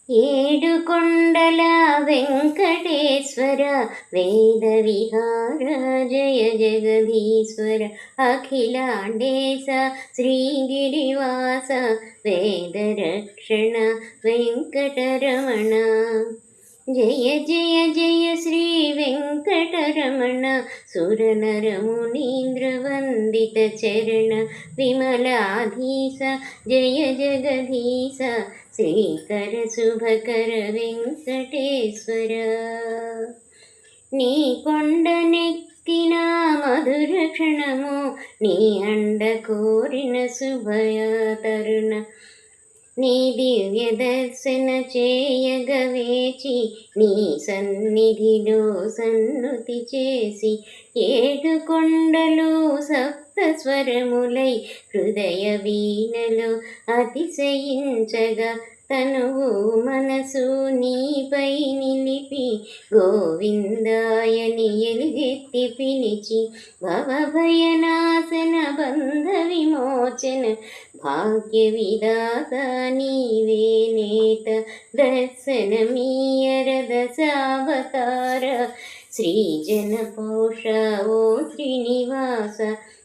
ఏడు కొండల వెంకటేశ్వర వేద విహార జయ జగదీశ్వర అఖిలాండేశ శ్రీగిరివాస వేద రక్షణ వెంకటరమణ జయ జయ జయ శ్రీ వెంకటరమణ సురనరమునీంద్రవందిత చరణ విమలాధీశ జయ జగదీశ శ్రీకర శుభకర వెంకటేశ్వర నీ కొండనెక్కిన మధుర క్షణము నీ అండ కోరిన శుభయ తరుణ నీ దివ్య దర్శన చేయగవేచి నీ సన్నిధిలో సన్నుతి చేసి ఏడు కొండలు సప్త స్వరములై హృదయ వీణలో అతిశయించగా తనువు మనసు నీపై నిలిపి గోవిందాయని ఎలుగెత్తి పిలిచి భవభయనాశన బంధ విమోచన భాగ్య విధాత నీవే నేత దర్శనమీయర దశావతార శ్రీజన పోష ఓ శ్రీనివాస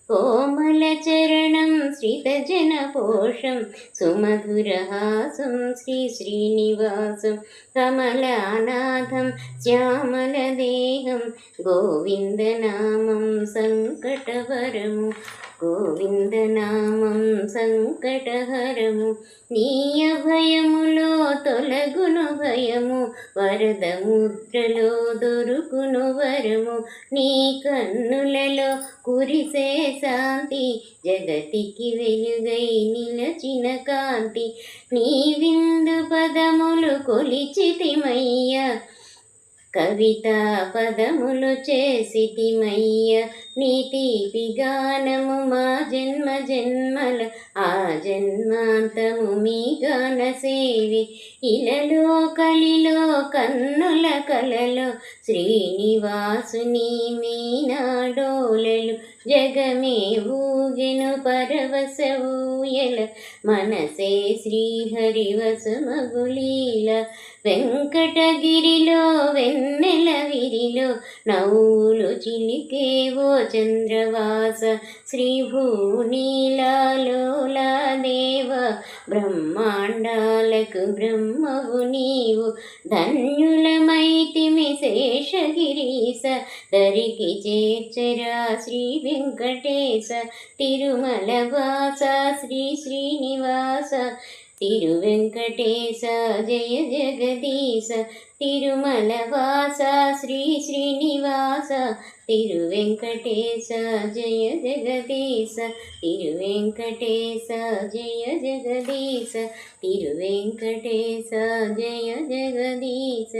కోమల చరణం శ్రితజన పోషం సుమధురహాసం శ్రీ శ్రీనివాసం కమలానాథం శ్యామలదేహం గోవిందనామం సంకటహరము గోవిందనామం సంకటహరము నీ అభయములో తొలగును భయము వరద ముద్రలో దొరుకును వరము నీ కన్నులలో కురిసే శాంతి జగతికి వెలుగై నిలచిన కాంతి నీ విందు పదములు కొలిచితిమయ్య కవిత పదములు చేసితిమయ్య నీ తీపి గానము మా జన్మ జన్మల ఆ జన్మాంతము మీ గాన సేవి ఇలలో కలిలో కన్నుల కలలో శ్రీనివాసుని మీనాడోలలు జగమే ఊగెను పరవశ ఊయల మనసే శ్రీహరివసమగులీల వెంకటగిరిలో వెన్నెల విరిలో నవ్వులు చిలికేవో చంద్రవాస శ్రీభూనీలాలోలా దేవ బ్రహ్మాండాలకు బ్రహ్మవు నీవు ధన్యులమైతిమి శేషగిరీశ దరికి చేర్చరా శ్రీ వెంకటేశ తిరుమల వాస శ్రీ శ్రీనివాస తిరువెంకటేశ జయ జగదీశ తిరుమల వాస శ్రీ శ్రీనివాస తిరువెంకటేశ జయ జగదీశ తిరువెంకటేశ జయ జగదీశ తిరువెంకటేశ జయ జగదీశ.